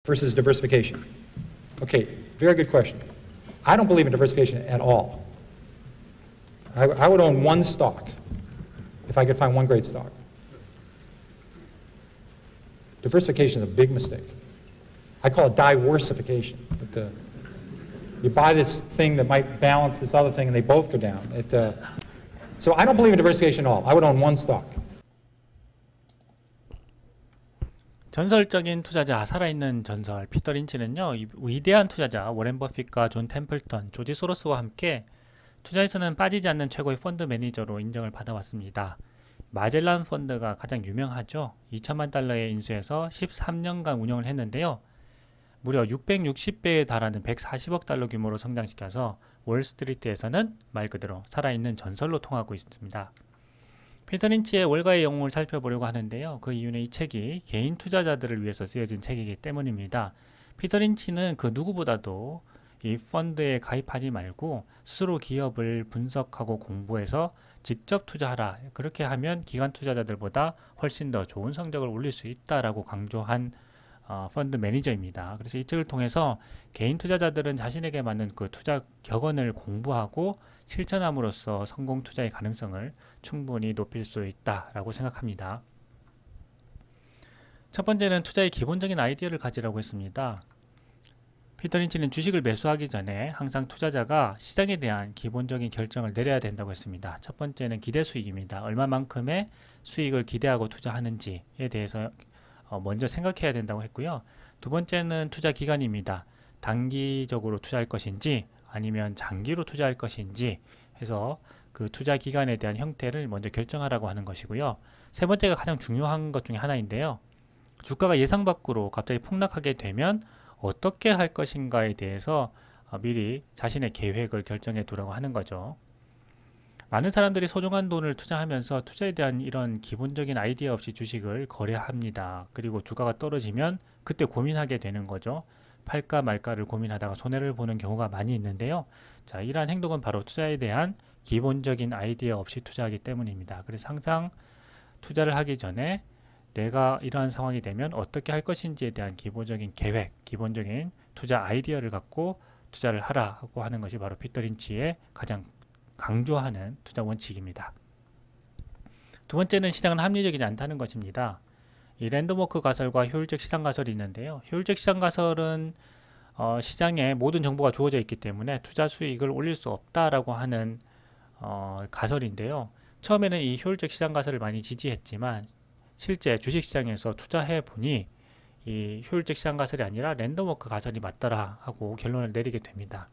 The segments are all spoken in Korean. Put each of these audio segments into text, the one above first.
versus diversification? Okay, very good question. I don't believe in diversification at all. I would own one stock if I could find one great stock. Diversification is a big mistake. I call it diversification. You buy this thing that might balance this other thing and they both go down. So I don't believe in diversification at all. I would own one stock. 전설적인 투자자, 살아있는 전설 피터 린치는요, 이 위대한 투자자 워렌 버핏과 존 템플턴, 조지 소로스와 함께 투자에서는 빠지지 않는 최고의 펀드 매니저로 인정을 받아왔습니다. 마젤란 펀드가 가장 유명하죠. 2천만 달러에 인수해서 13년간 운영을 했는데요. 무려 660배에 달하는 140억 달러 규모로 성장시켜서 월스트리트에서는 말 그대로 살아있는 전설로 통하고 있습니다. 피터 린치의 월가의 영웅을 살펴보려고 하는데요. 그 이유는 이 책이 개인 투자자들을 위해서 쓰여진 책이기 때문입니다. 피터 린치는 그 누구보다도 이 펀드에 가입하지 말고 스스로 기업을 분석하고 공부해서 직접 투자하라. 그렇게 하면 기관 투자자들보다 훨씬 더 좋은 성적을 올릴 수 있다라고 강조한 펀드 매니저입니다. 그래서 이 책을 통해서 개인 투자자들은 자신에게 맞는 그 투자 격언을 공부하고 실천함으로써 성공 투자의 가능성을 충분히 높일 수 있다라고 생각합니다. 첫 번째는 투자의 기본적인 아이디어를 가지라고 했습니다. 피터 린치는 주식을 매수하기 전에 항상 투자자가 시장에 대한 기본적인 결정을 내려야 된다고 했습니다. 첫 번째는 기대 수익입니다. 얼마만큼의 수익을 기대하고 투자하는지에 대해서 먼저 생각해야 된다고 했고요. 두 번째는 투자 기간입니다. 단기적으로 투자할 것인지 아니면 장기로 투자할 것인지 해서 그 투자 기간에 대한 형태를 먼저 결정하라고 하는 것이고요. 세 번째가 가장 중요한 것 중에 하나인데요. 주가가 예상 밖으로 갑자기 폭락하게 되면 어떻게 할 것인가에 대해서 미리 자신의 계획을 결정해 두라고 하는 거죠. 많은 사람들이 소중한 돈을 투자하면서 투자에 대한 이런 기본적인 아이디어 없이 주식을 거래합니다. 그리고 주가가 떨어지면 그때 고민하게 되는 거죠. 팔까 말까를 고민하다가 손해를 보는 경우가 많이 있는데요. 자, 이러한 행동은 바로 투자에 대한 기본적인 아이디어 없이 투자하기 때문입니다. 그래서 항상 투자를 하기 전에 내가 이러한 상황이 되면 어떻게 할 것인지에 대한 기본적인 계획, 기본적인 투자 아이디어를 갖고 투자를 하라고 하는 것이 바로 피터 린치의 가장 강조하는 투자 원칙입니다. 두 번째는 시장은 합리적이지 않다는 것입니다. 이 랜덤워크 가설과 효율적 시장 가설이 있는데요. 효율적 시장 가설은 시장에 모든 정보가 주어져 있기 때문에 투자 수익을 올릴 수 없다라고 하는 가설인데요. 처음에는 이 효율적 시장 가설을 많이 지지했지만 실제 주식시장에서 투자해 보니 이 효율적 시장 가설이 아니라 랜덤워크 가설이 맞더라 하고 결론을 내리게 됩니다.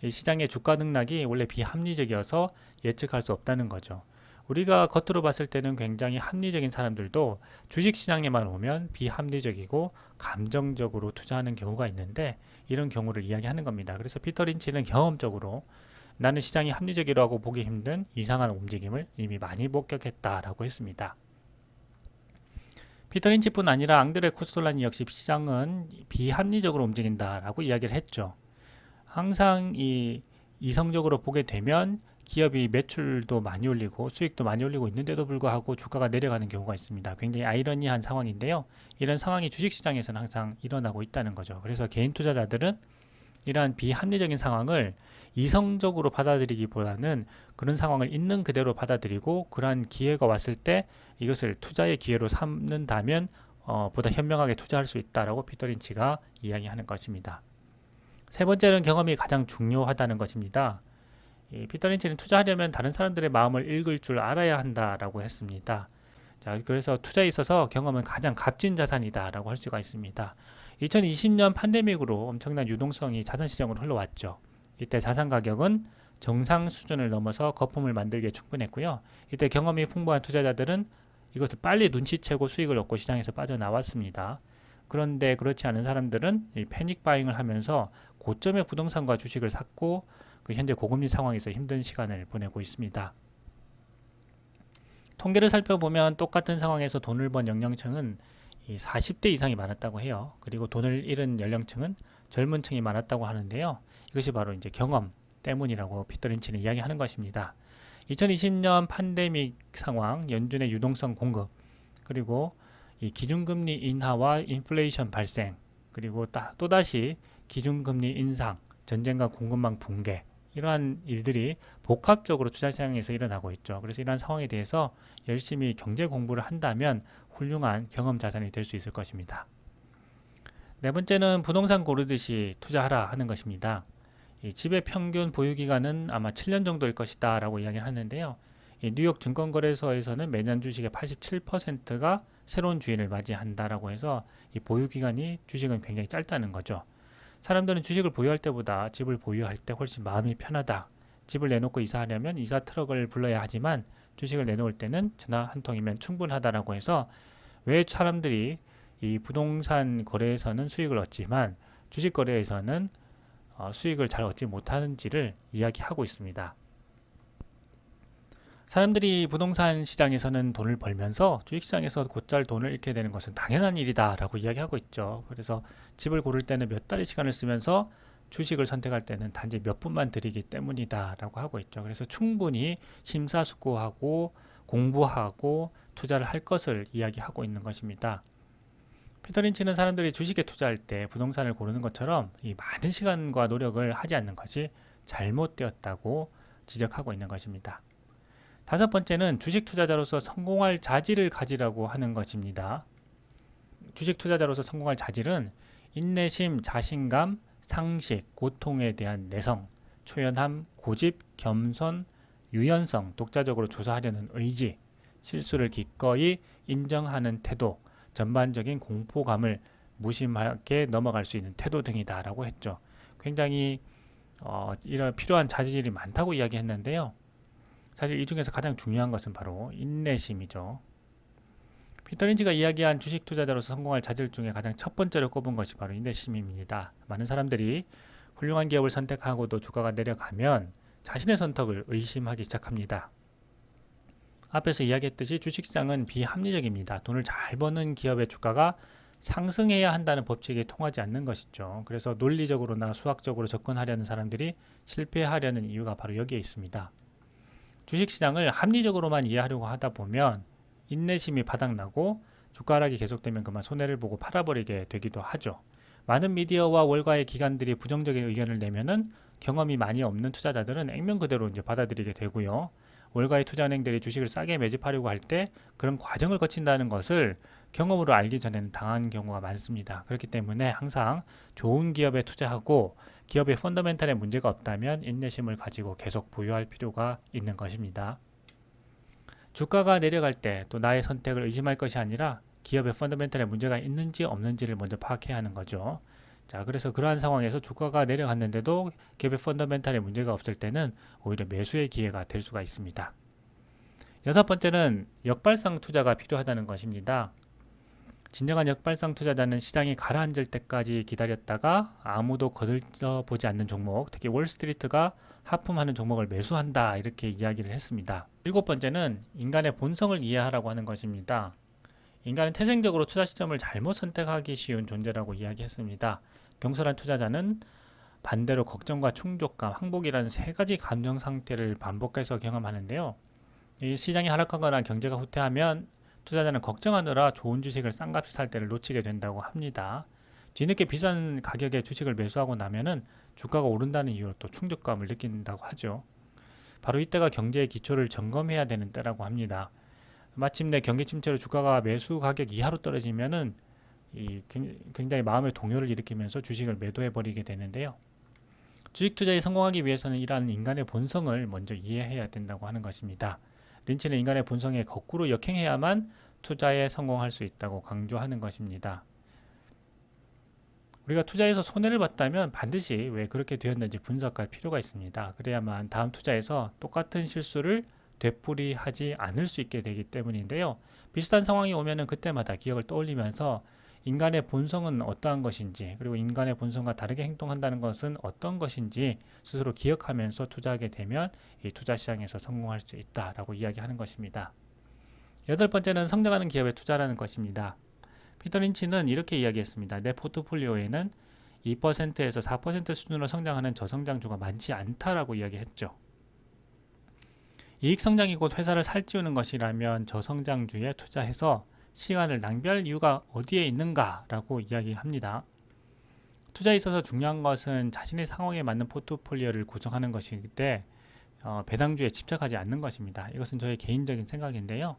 이 시장의 주가 등락이 원래 비합리적이어서 예측할 수 없다는 거죠. 우리가 겉으로 봤을 때는 굉장히 합리적인 사람들도 주식시장에만 오면 비합리적이고 감정적으로 투자하는 경우가 있는데 이런 경우를 이야기하는 겁니다. 그래서 피터 린치는 경험적으로 나는 시장이 합리적이라고 보기 힘든 이상한 움직임을 이미 많이 목격했다라고 했습니다. 피터 린치뿐 아니라 앙드레 코스톨라니 역시 시장은 비합리적으로 움직인다라고 이야기를 했죠. 항상 이성적으로 보게 되면 기업이 매출도 많이 올리고 수익도 많이 올리고 있는데도 불구하고 주가가 내려가는 경우가 있습니다. 굉장히 아이러니한 상황인데요. 이런 상황이 주식시장에서는 항상 일어나고 있다는 거죠. 그래서 개인 투자자들은 이러한 비합리적인 상황을 이성적으로 받아들이기보다는 그런 상황을 있는 그대로 받아들이고 그러한 기회가 왔을 때 이것을 투자의 기회로 삼는다면 보다 현명하게 투자할 수 있다라고 피터 린치가 이야기하는 것입니다. 세 번째는 경험이 가장 중요하다는 것입니다. 피터 린치는 투자하려면 다른 사람들의 마음을 읽을 줄 알아야 한다라고 했습니다. 자, 그래서 투자에 있어서 경험은 가장 값진 자산이다라고 할 수가 있습니다. 2020년 팬데믹으로 엄청난 유동성이 자산시장으로 흘러왔죠. 이때 자산 가격은 정상 수준을 넘어서 거품을 만들기에 충분했고요. 이때 경험이 풍부한 투자자들은 이것을 빨리 눈치채고 수익을 얻고 시장에서 빠져나왔습니다. 그런데 그렇지 않은 사람들은 이 패닉 바잉을 하면서 고점의 부동산과 주식을 샀고 현재 고금리 상황에서 힘든 시간을 보내고 있습니다. 통계를 살펴보면 똑같은 상황에서 돈을 번 연령층은 40대 이상이 많았다고 해요. 그리고 돈을 잃은 연령층은 젊은 층이 많았다고 하는데요. 이것이 바로 이제 경험 때문이라고 피터 린치는 이야기하는 것입니다. 2020년 팬데믹 상황, 연준의 유동성 공급, 그리고 이 기준금리 인하와 인플레이션 발생, 그리고 또다시 기준금리 인상, 전쟁과 공급망 붕괴, 이러한 일들이 복합적으로 투자시장에서 일어나고 있죠. 그래서 이러한 상황에 대해서 열심히 경제 공부를 한다면 훌륭한 경험 자산이 될 수 있을 것입니다. 네 번째는 부동산 고르듯이 투자하라 하는 것입니다. 이 집의 평균 보유기간은 아마 7년 정도일 것이다 라고 이야기를 하는데요. 이 뉴욕 증권거래소에서는 매년 주식의 87%가 새로운 주인을 맞이한다라고 해서 이 보유기간이 주식은 굉장히 짧다는 거죠. 사람들은 주식을 보유할 때보다 집을 보유할 때 훨씬 마음이 편하다. 집을 내놓고 이사하려면 이사 트럭을 불러야 하지만 주식을 내놓을 때는 전화 한 통이면 충분하다라고 해서 왜 사람들이 이 부동산 거래에서는 수익을 얻지만 주식 거래에서는 수익을 잘 얻지 못하는지를 이야기하고 있습니다. 사람들이 부동산 시장에서는 돈을 벌면서 주식시장에서 곧잘 돈을 잃게 되는 것은 당연한 일이다 라고 이야기하고 있죠. 그래서 집을 고를 때는 몇 달의 시간을 쓰면서 주식을 선택할 때는 단지 몇 분만 들이기 때문이다 라고 하고 있죠. 그래서 충분히 심사숙고하고 공부하고 투자를 할 것을 이야기하고 있는 것입니다. 피터 린치는 사람들이 주식에 투자할 때 부동산을 고르는 것처럼 이 많은 시간과 노력을 하지 않는 것이 잘못되었다고 지적하고 있는 것입니다. 다섯 번째는 주식 투자자로서 성공할 자질을 가지라고 하는 것입니다. 주식 투자자로서 성공할 자질은 인내심, 자신감, 상식, 고통에 대한 내성, 초연함, 고집, 겸손, 유연성, 독자적으로 조사하려는 의지, 실수를 기꺼이 인정하는 태도, 전반적인 공포감을 무심하게 넘어갈 수 있는 태도 등이다 라고 했죠. 굉장히 이런 필요한 자질이 많다고 이야기했는데요. 사실 이 중에서 가장 중요한 것은 바로 인내심이죠. 피터 린치가 이야기한 주식 투자자로서 성공할 자질 중에 가장 첫 번째로 꼽은 것이 바로 인내심입니다. 많은 사람들이 훌륭한 기업을 선택하고도 주가가 내려가면 자신의 선택을 의심하기 시작합니다. 앞에서 이야기했듯이 주식시장은 비합리적입니다. 돈을 잘 버는 기업의 주가가 상승해야 한다는 법칙이 통하지 않는 것이죠. 그래서 논리적으로나 수학적으로 접근하려는 사람들이 실패하려는 이유가 바로 여기에 있습니다. 주식시장을 합리적으로만 이해하려고 하다 보면 인내심이 바닥나고 주가 하락이 계속되면 그만 손해를 보고 팔아버리게 되기도 하죠. 많은 미디어와 월가의 기관들이 부정적인 의견을 내면은 경험이 많이 없는 투자자들은 액면 그대로 이제 받아들이게 되고요. 월가의 투자은행들이 주식을 싸게 매집하려고 할 때 그런 과정을 거친다는 것을 경험으로 알기 전에는 당한 경우가 많습니다. 그렇기 때문에 항상 좋은 기업에 투자하고 기업의 펀더멘탈에 문제가 없다면 인내심을 가지고 계속 보유할 필요가 있는 것입니다. 주가가 내려갈 때 또 나의 선택을 의심할 것이 아니라 기업의 펀더멘탈에 문제가 있는지 없는지를 먼저 파악해야 하는 거죠. 자, 그래서 그러한 상황에서 주가가 내려갔는데도 기업의 펀더멘탈에 문제가 없을 때는 오히려 매수의 기회가 될 수가 있습니다. 여섯 번째는 역발상 투자가 필요하다는 것입니다. 진정한 역발상 투자자는 시장이 가라앉을 때까지 기다렸다가 아무도 거들떠 보지 않는 종목, 특히 월스트리트가 하품하는 종목을 매수한다 이렇게 이야기를 했습니다. 일곱 번째는 인간의 본성을 이해하라고 하는 것입니다. 인간은 태생적으로 투자 시점을 잘못 선택하기 쉬운 존재라고 이야기했습니다. 경솔한 투자자는 반대로 걱정과 충족감, 항복이라는 세 가지 감정 상태를 반복해서 경험하는데요. 이 시장이 하락하거나 경제가 후퇴하면 투자자는 걱정하느라 좋은 주식을 싼값에 살 때를 놓치게 된다고 합니다. 뒤늦게 비싼 가격에 주식을 매수하고 나면은 주가가 오른다는 이유로 또 충족감을 느낀다고 하죠. 바로 이때가 경제의 기초를 점검해야 되는 때라고 합니다. 마침내 경기 침체로 주가가 매수 가격 이하로 떨어지면은 굉장히 마음의 동요를 일으키면서 주식을 매도해 버리게 되는데요. 주식 투자에 성공하기 위해서는 이러한 인간의 본성을 먼저 이해해야 된다고 하는 것입니다. 린치는 인간의 본성에 거꾸로 역행해야만 투자에 성공할 수 있다고 강조하는 것입니다. 우리가 투자에서 손해를 봤다면 반드시 왜 그렇게 되었는지 분석할 필요가 있습니다. 그래야만 다음 투자에서 똑같은 실수를 되풀이하지 않을 수 있게 되기 때문인데요. 비슷한 상황이 오면은 그때마다 기억을 떠올리면서 인간의 본성은 어떠한 것인지, 그리고 인간의 본성과 다르게 행동한다는 것은 어떤 것인지 스스로 기억하면서 투자하게 되면 이 투자 시장에서 성공할 수 있다라고 이야기하는 것입니다. 여덟 번째는 성장하는 기업에 투자라는 것입니다. 피터 린치는 이렇게 이야기했습니다. 내 포트폴리오에는 2%에서 4% 수준으로 성장하는 저성장주가 많지 않다라고 이야기했죠. 이익 성장이 곧 회사를 살찌우는 것이라면 저성장주에 투자해서 시간을 낭비할 이유가 어디에 있는가 라고 이야기합니다. 투자에 있어서 중요한 것은 자신의 상황에 맞는 포트폴리오를 구성하는 것이기 때문에 배당주에 집착하지 않는 것입니다. 이것은 저의 개인적인 생각인데요.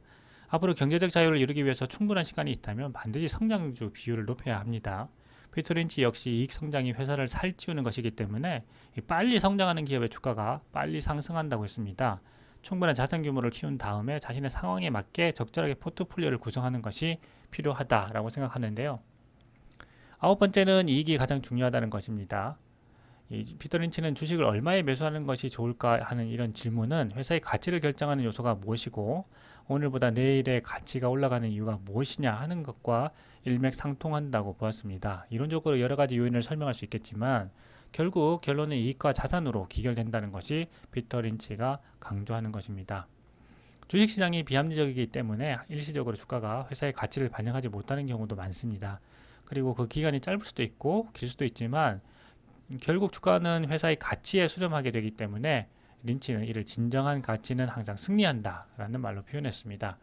앞으로 경제적 자유를 이루기 위해서 충분한 시간이 있다면 반드시 성장주 비율을 높여야 합니다. 피터 린치 역시 이익 성장이 회사를 살찌우는 것이기 때문에 빨리 성장하는 기업의 주가가 빨리 상승한다고 했습니다. 충분한 자산 규모를 키운 다음에 자신의 상황에 맞게 적절하게 포트폴리오를 구성하는 것이 필요하다라고 생각하는데요. 아홉 번째는 이익이 가장 중요하다는 것입니다. 피터 린치는 주식을 얼마에 매수하는 것이 좋을까 하는 이런 질문은 회사의 가치를 결정하는 요소가 무엇이고 오늘보다 내일의 가치가 올라가는 이유가 무엇이냐 하는 것과 일맥상통한다고 보았습니다. 이론적으로 여러 가지 요인을 설명할 수 있겠지만 결국 결론은 이익과 자산으로 귀결된다는 것이 피터 린치가 강조하는 것입니다. 주식시장이 비합리적이기 때문에 일시적으로 주가가 회사의 가치를 반영하지 못하는 경우도 많습니다. 그리고 그 기간이 짧을 수도 있고 길 수도 있지만 결국 주가는 회사의 가치에 수렴하게 되기 때문에 린치는 이를 진정한 가치는 항상 승리한다 라는 말로 표현했습니다.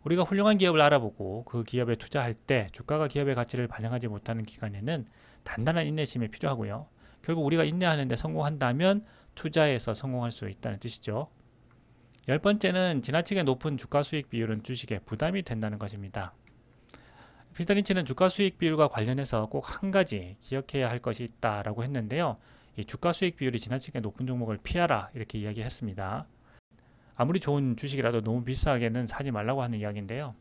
우리가 훌륭한 기업을 알아보고 그 기업에 투자할 때 주가가 기업의 가치를 반영하지 못하는 기간에는 단단한 인내심이 필요하고요. 결국 우리가 인내하는데 성공한다면 투자에서 성공할 수 있다는 뜻이죠. 열 번째는 지나치게 높은 주가 수익 비율은 주식에 부담이 된다는 것입니다. 피터 린치는 주가 수익 비율과 관련해서 꼭 한 가지 기억해야 할 것이 있다라고 했는데요. 이 주가 수익 비율이 지나치게 높은 종목을 피하라 이렇게 이야기했습니다. 아무리 좋은 주식이라도 너무 비싸게는 사지 말라고 하는 이야기인데요.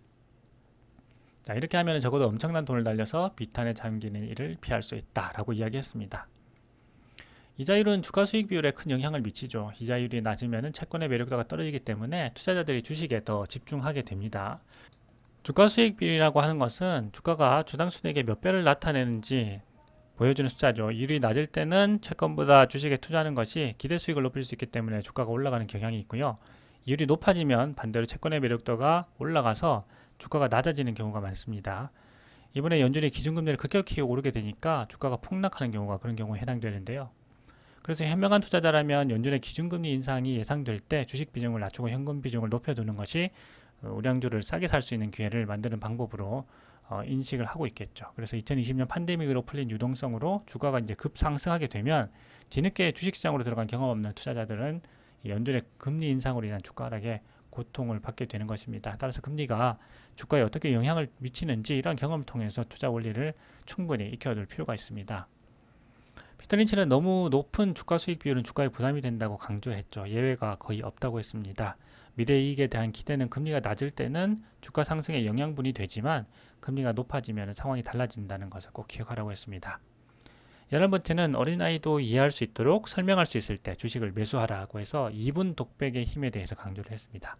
자, 이렇게 하면 적어도 엄청난 돈을 날려서 비탄에 잠기는 일을 피할 수 있다라고 이야기했습니다. 이자율은 주가 수익 비율에 큰 영향을 미치죠. 이자율이 낮으면 채권의 매력도가 떨어지기 때문에 투자자들이 주식에 더 집중하게 됩니다. 주가 수익 비율이라고 하는 것은 주가가 주당 순이익의 몇 배를 나타내는지 보여주는 숫자죠. 이율이 낮을 때는 채권보다 주식에 투자하는 것이 기대 수익을 높일 수 있기 때문에 주가가 올라가는 경향이 있고요. 이율이 높아지면 반대로 채권의 매력도가 올라가서 주가가 낮아지는 경우가 많습니다. 이번에 연준이 기준금리를 급격히 오르게 되니까 주가가 폭락하는 경우가 그런 경우에 해당되는데요. 그래서 현명한 투자자라면 연준의 기준금리 인상이 예상될 때 주식 비중을 낮추고 현금 비중을 높여두는 것이 우량주를 싸게 살 수 있는 기회를 만드는 방법으로 인식을 하고 있겠죠. 그래서 2020년 팬데믹으로 풀린 유동성으로 주가가 이제 급상승하게 되면 뒤늦게 주식시장으로 들어간 경험 없는 투자자들은 연준의 금리 인상으로 인한 주가 하락에 고통을 받게 되는 것입니다. 따라서 금리가 주가에 어떻게 영향을 미치는지 이런 경험을 통해서 투자 원리를 충분히 익혀둘 필요가 있습니다. 피터 린치는 너무 높은 주가 수익 비율은 주가에 부담이 된다고 강조했죠. 예외가 거의 없다고 했습니다. 미래 이익에 대한 기대는 금리가 낮을 때는 주가 상승에 영향분이 되지만 금리가 높아지면 상황이 달라진다는 것을 꼭 기억하라고 했습니다. 11번째는 어린아이도 이해할 수 있도록 설명할 수 있을 때 주식을 매수하라고 해서 2분 독백의 힘에 대해서 강조를 했습니다.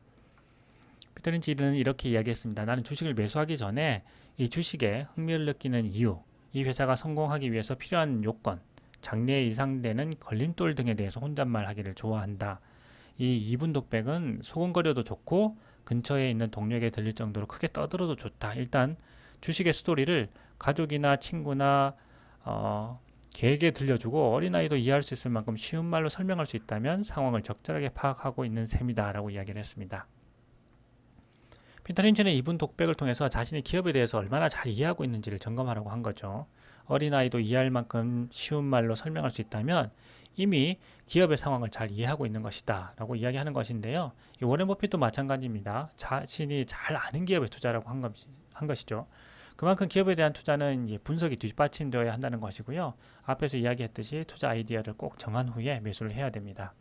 피터 린치는 이렇게 이야기했습니다. 나는 주식을 매수하기 전에 이 주식에 흥미를 느끼는 이유, 이 회사가 성공하기 위해서 필요한 요건, 장래에 이상되는 걸림돌 등에 대해서 혼잣말 하기를 좋아한다. 이 2분 독백은 소곤거려도 좋고 근처에 있는 동료에게 들릴 정도로 크게 떠들어도 좋다. 일단 주식의 스토리를 가족이나 친구나 개에게 들려주고 어린아이도 이해할 수 있을 만큼 쉬운 말로 설명할 수 있다면 상황을 적절하게 파악하고 있는 셈이다 라고 이야기를 했습니다. 피터 린치는 2분 독백을 통해서 자신의 기업에 대해서 얼마나 잘 이해하고 있는지를 점검하라고 한 거죠. 어린아이도 이해할 만큼 쉬운 말로 설명할 수 있다면 이미 기업의 상황을 잘 이해하고 있는 것이다 라고 이야기하는 것인데요. 이 워렌 버핏도 마찬가지입니다. 자신이 잘 아는 기업에 투자라고 한 것이죠. 그만큼 기업에 대한 투자는 이제 분석이 뒷받침되어야 한다는 것이고요. 앞에서 이야기했듯이 투자 아이디어를 꼭 정한 후에 매수를 해야 됩니다.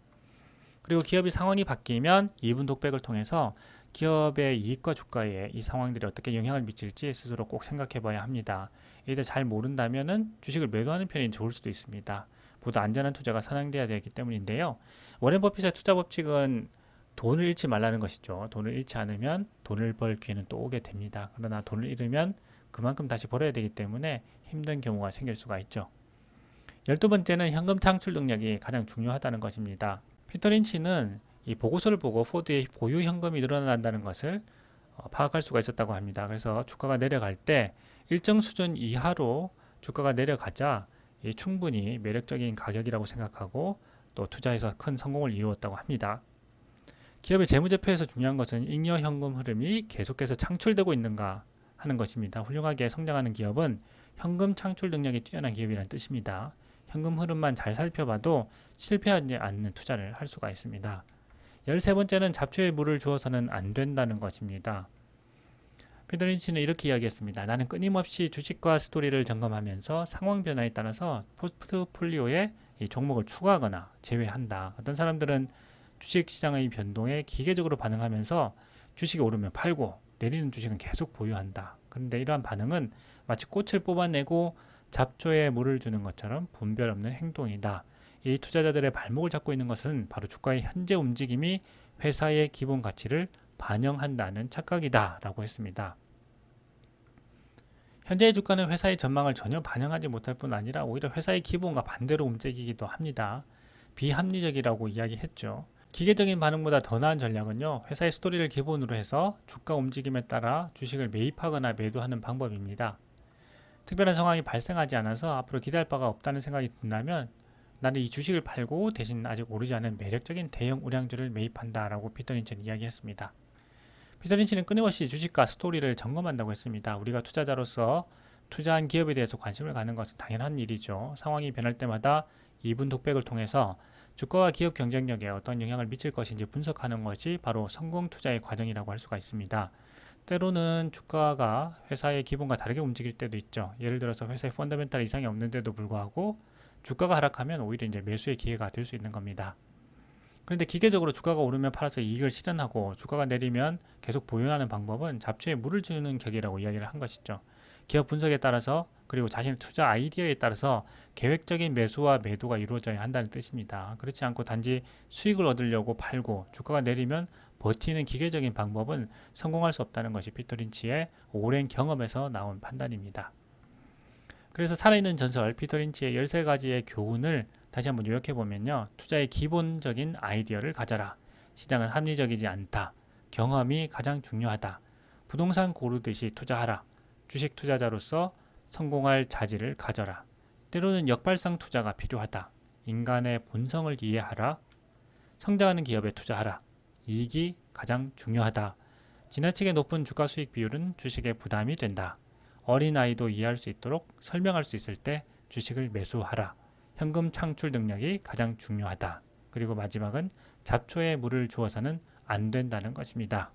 그리고 기업의 상황이 바뀌면 2분 독백을 통해서 기업의 이익과 주가에 이 상황들이 어떻게 영향을 미칠지 스스로 꼭 생각해 봐야 합니다. 이때 잘 모른다면 주식을 매도하는 편이 좋을 수도 있습니다. 보다 안전한 투자가 선행돼야 되기 때문인데요. 워렌 버핏의 투자 법칙은 돈을 잃지 말라는 것이죠. 돈을 잃지 않으면 돈을 벌 기회는 또 오게 됩니다. 그러나 돈을 잃으면 그만큼 다시 벌어야 되기 때문에 힘든 경우가 생길 수가 있죠. 12번째는 현금 창출 능력이 가장 중요하다는 것입니다. 피터 린치는 이 보고서를 보고 포드의 보유 현금이 늘어난다는 것을 파악할 수가 있었다고 합니다. 그래서 주가가 내려갈 때 일정 수준 이하로 주가가 내려가자 충분히 매력적인 가격이라고 생각하고 또 투자해서 큰 성공을 이루었다고 합니다. 기업의 재무제표에서 중요한 것은 잉여 현금 흐름이 계속해서 창출되고 있는가 하는 것입니다. 훌륭하게 성장하는 기업은 현금 창출 능력이 뛰어난 기업이라는 뜻입니다. 현금 흐름만 잘 살펴봐도 실패하지 않는 투자를 할 수가 있습니다. 13번째는 잡초에 물을 주어서는 안 된다는 것입니다. 피터 린치는 이렇게 이야기했습니다. 나는 끊임없이 주식과 스토리를 점검하면서 상황 변화에 따라서 포트폴리오에 이 종목을 추가하거나 제외한다. 어떤 사람들은 주식시장의 변동에 기계적으로 반응하면서 주식이 오르면 팔고 내리는 주식은 계속 보유한다. 그런데 이러한 반응은 마치 꽃을 뽑아내고 잡초에 물을 주는 것처럼 분별 없는 행동이다. 이 투자자들의 발목을 잡고 있는 것은 바로 주가의 현재 움직임이 회사의 기본 가치를 반영한다는 착각이다 라고 했습니다. 현재의 주가는 회사의 전망을 전혀 반영하지 못할 뿐 아니라 오히려 회사의 기본과 반대로 움직이기도 합니다. 비합리적이라고 이야기했죠. 기계적인 반응보다 더 나은 전략은요, 회사의 스토리를 기본으로 해서 주가 움직임에 따라 주식을 매입하거나 매도하는 방법입니다. 특별한 상황이 발생하지 않아서 앞으로 기대할 바가 없다는 생각이 든다면 나는 이 주식을 팔고 대신 아직 오르지 않은 매력적인 대형 우량주를 매입한다 라고 피터 린치는 이야기했습니다. 피터 린치는 끊임없이 주식과 스토리를 점검한다고 했습니다. 우리가 투자자로서 투자한 기업에 대해서 관심을 갖는 것은 당연한 일이죠. 상황이 변할 때마다 이분 독백을 통해서 주가와 기업 경쟁력에 어떤 영향을 미칠 것인지 분석하는 것이 바로 성공 투자의 과정이라고 할 수가 있습니다. 때로는 주가가 회사의 기본과 다르게 움직일 때도 있죠. 예를 들어서 회사의 펀더멘탈 이상이 없는데도 불구하고 주가가 하락하면 오히려 이제 매수의 기회가 될 수 있는 겁니다. 그런데 기계적으로 주가가 오르면 팔아서 이익을 실현하고 주가가 내리면 계속 보유하는 방법은 잡초에 물을 주는 격이라고 이야기를 한 것이죠. 기업 분석에 따라서 그리고 자신의 투자 아이디어에 따라서 계획적인 매수와 매도가 이루어져야 한다는 뜻입니다. 그렇지 않고 단지 수익을 얻으려고 팔고 주가가 내리면 버티는 기계적인 방법은 성공할 수 없다는 것이 피터 린치의 오랜 경험에서 나온 판단입니다. 그래서 살아있는 전설 피터 린치의 13가지의 교훈을 다시 한번 요약해 보면요. 투자의 기본적인 아이디어를 가져라. 시장은 합리적이지 않다. 경험이 가장 중요하다. 부동산 고르듯이 투자하라. 주식 투자자로서 성공할 자질을 가져라. 때로는 역발상 투자가 필요하다. 인간의 본성을 이해하라. 성장하는 기업에 투자하라. 이익이 가장 중요하다. 지나치게 높은 주가 수익 비율은 주식에 부담이 된다. 어린아이도 이해할 수 있도록 설명할 수 있을 때 주식을 매수하라. 현금 창출 능력이 가장 중요하다. 그리고 마지막은 잡초에 물을 주어서는 안 된다는 것입니다.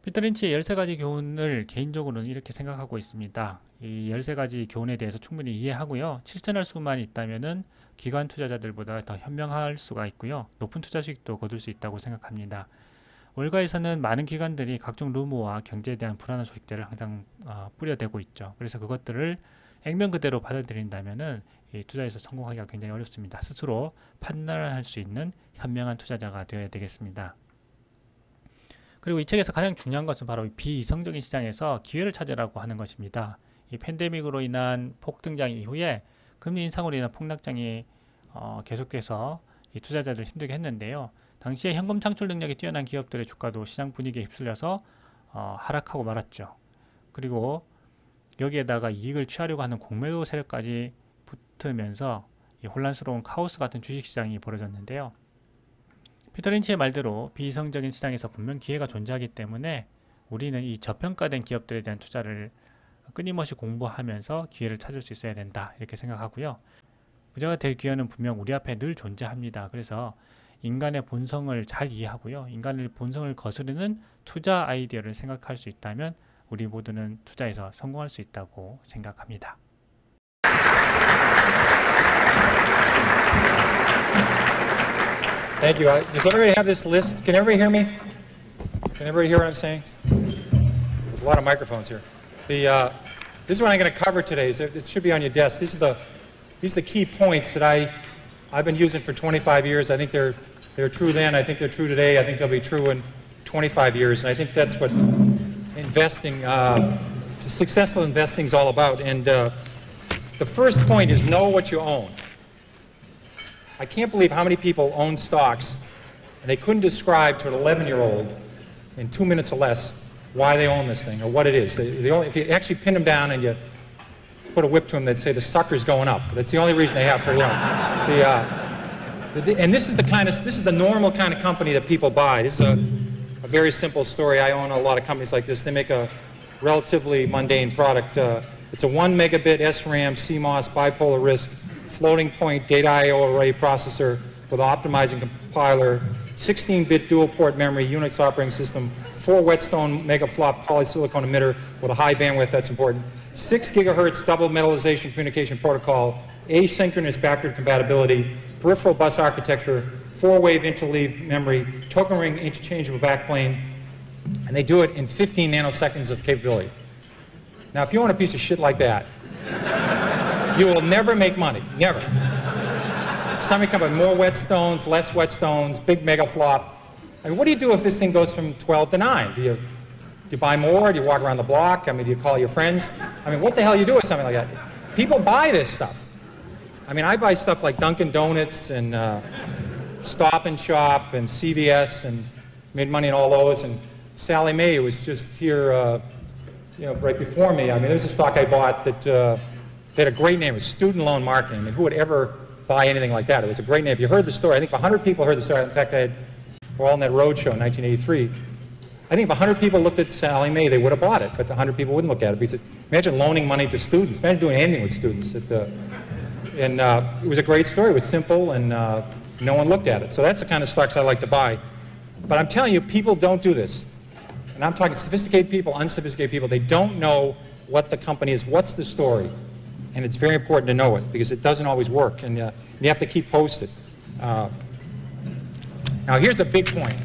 피터 린치의 13가지 교훈을 개인적으로는 이렇게 생각하고 있습니다. 이 13가지 교훈에 대해서 충분히 이해하고요. 실천할 수만 있다면은 기관 투자자들보다 더 현명할 수가 있고요. 높은 투자 수익도 거둘 수 있다고 생각합니다. 월가에서는 많은 기관들이 각종 루머와 경제에 대한 불안한 소식들을 항상 뿌려대고 있죠. 그래서 그것들을 액면 그대로 받아들인다면은 이 투자에서 성공하기가 굉장히 어렵습니다. 스스로 판단할 수 있는 현명한 투자자가 되어야 되겠습니다. 그리고 이 책에서 가장 중요한 것은 바로 비이성적인 시장에서 기회를 찾으라고 하는 것입니다. 이 팬데믹으로 인한 폭등장 이후에 금리 인상으로 인한 폭락장이 계속해서 이 투자자들을 힘들게 했는데요. 당시에 현금 창출 능력이 뛰어난 기업들의 주가도 시장 분위기에 휩쓸려서 하락하고 말았죠. 그리고 여기에다가 이익을 취하려고 하는 공매도 세력까지 붙으면서 이 혼란스러운 카오스 같은 주식시장이 벌어졌는데요. 피터 린치의 말대로 비이성적인 시장에서 분명 기회가 존재하기 때문에 우리는 이 저평가된 기업들에 대한 투자를 끊임없이 공부하면서 기회를 찾을 수 있어야 된다 이렇게 생각하고요. 부자가 될 기회는 분명 우리 앞에 늘 존재합니다. 그래서 인간의 본성을 잘 이해하고요. 인간의 본성을 거스르는 투자 아이디어를 생각할 수 있다면 우리 모두는 투자에서 성공할 수 있다고 생각합니다. Thank you. Does everybody have this list? Can everybody hear me? Can everybody hear what I'm saying? There's a lot of microphones here. This is what I'm going to cover today. It should be on your desk. These are the key points that I've been using for 25 years. I think they're true then. I think they're true today. I think they'll be true in 25 years. And I think that's what investing, successful investing is all about. And the first point is know what you own. I can't believe how many people own stocks and they couldn't describe to an 11-year-old in 2 minutes or less why they own this thing or what it is. If you actually pin them down and you put a whip to them, they'd say the sucker's going up. That's the only reason they have for and this is the normal kind of company that people buy. This is a very simple story. I own a lot of companies like this. They make a relatively mundane product. It's a 1 megabit SRAM CMOS bipolar RISC floating point data I/O array processor with optimizing compiler, 16-bit dual port memory, Unix operating system, 4 Whetstone megaflop polysilicon emitter with a high bandwidth, that's important, 6 gigahertz double metallization communication protocol, asynchronous backward compatibility, peripheral bus architecture, 4-wave interleaved memory, token ring interchangeable backplane, and they do it in 15 nanoseconds of capability. Now, if you own a piece of shit like that, you will never make money, never. Somebody come up with more Whetstones, less Whetstones, big mega flop. I mean, what do you do if this thing goes from 12 to 9? Do you buy more? Do you walk around the block? I mean, do you call your friends? I mean, what the hell do you do with something like that? People buy this stuff. I mean, I buy stuff like Dunkin' Donuts and Stop and Shop and CVS and made money in all those. And Sally Mae was just here, right before me. I mean, there was a stock I bought that they had a great name. It was Student Loan Marketing. I mean, who would ever buy anything like that? It was a great name. If you heard the story, I think if 100 people heard the story, in fact, we're all in that roadshow in 1983. I think if 100 people looked at Sally Mae, they would have bought it, but 100 people wouldn't look at it because imagine loaning money to students. Imagine doing anything with students. It was a great story. It was simple, and no one looked at it. So that's the kind of stocks I like to buy. But I'm telling you, people don't do this. And I'm talking sophisticated people, unsophisticated people. They don't know what the company is, what's the story. And it's very important to know it because it doesn't always work, and you have to keep posted. Now, here's a big point.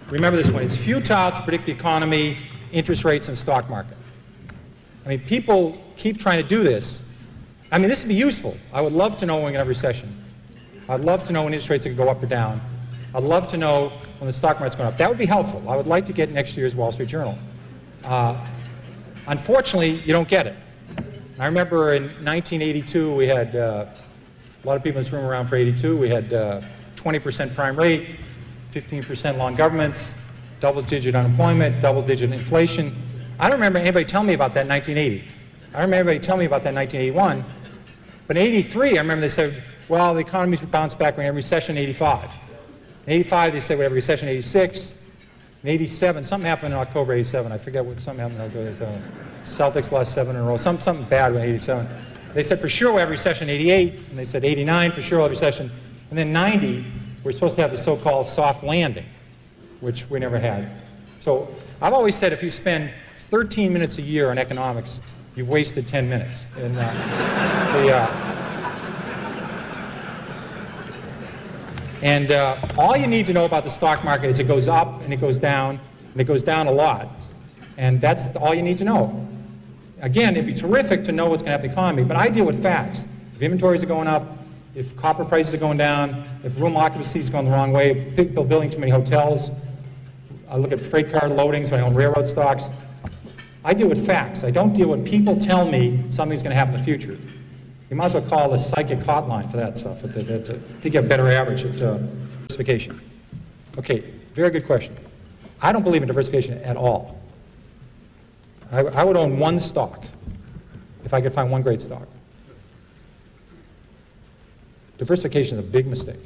Remember this one. It's futile to predict the economy, interest rates, and stock market. I mean, people keep trying to do this. I mean, this would be useful. I would love to know when we're going to have a recession. I'd love to know when interest rates are going to go up or down. I'd love to know when the stock market's going up. That would be helpful. I would like to get next year's Wall Street Journal. Unfortunately, you don't get it. I remember in 1982, we had a lot of people in this room around for 82. We had 20% prime rate, 15% long governments, double-digit unemployment, double-digit inflation. I don't remember anybody telling me about that in 1980. I don't remember anybody telling me about that in 1981. But in 83, I remember they said, well, the economy's bounced back. We're in a recession in 85. In 85, they said we have a recession in 86. In 87, something happened in October 87. I forget what something happened in October 87. Celtics lost 7 in a row. Something bad in 87. They said for sure we'll have a recession in 88. And they said 89 for sure we'll have a recession. And then 90, we're supposed to have the so-called soft landing, which we never had. So I've always said if you spend 13 minutes a year on economics, you've wasted 10 minutes. And, all you need to know about the stock market is it goes up and it goes down, and it goes down a lot. And that's all you need to know. Again, it'd be terrific to know what's going to happen in the economy, but I deal with facts. If inventories are going up, if copper prices are going down, if room occupancy is going the wrong way, if people are building too many hotels, I look at freight car loadings when I own railroad stocks. I deal with facts. I don't deal with people tell me something's going to happen in the future. You might as well call the psychic hotline for that stuff to get a better average at diversification. Okay, very good question. I don't believe in diversification at all. I would own one stock if I could find one great stock. Diversification is a big mistake.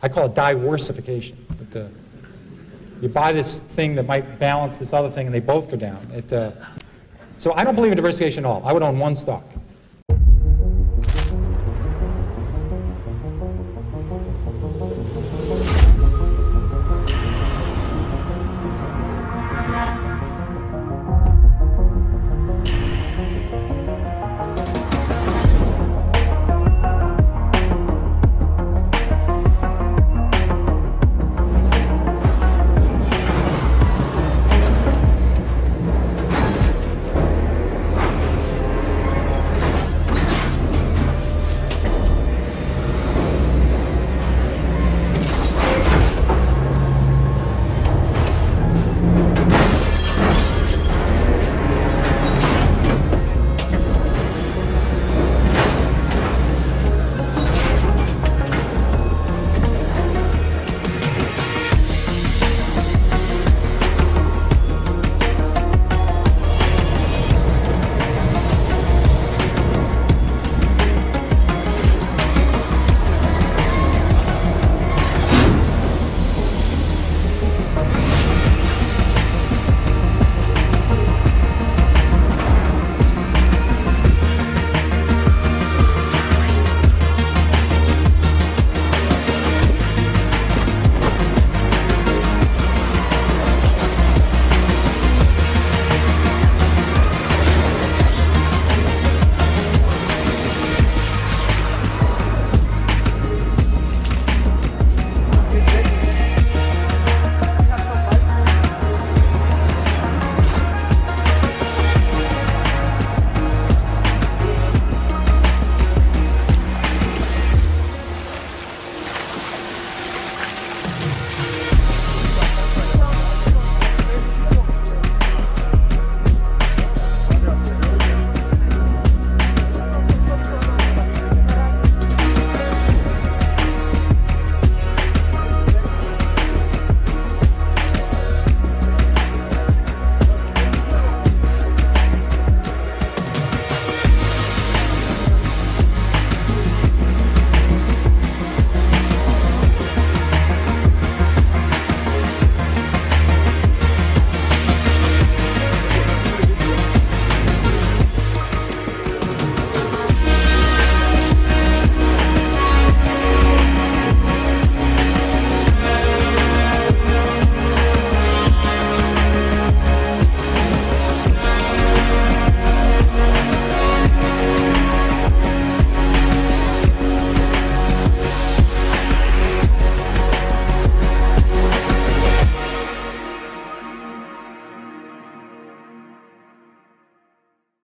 I call it diversification. You buy this thing that might balance this other thing and they both go down. So I don't believe in diversification at all. I would own one stock.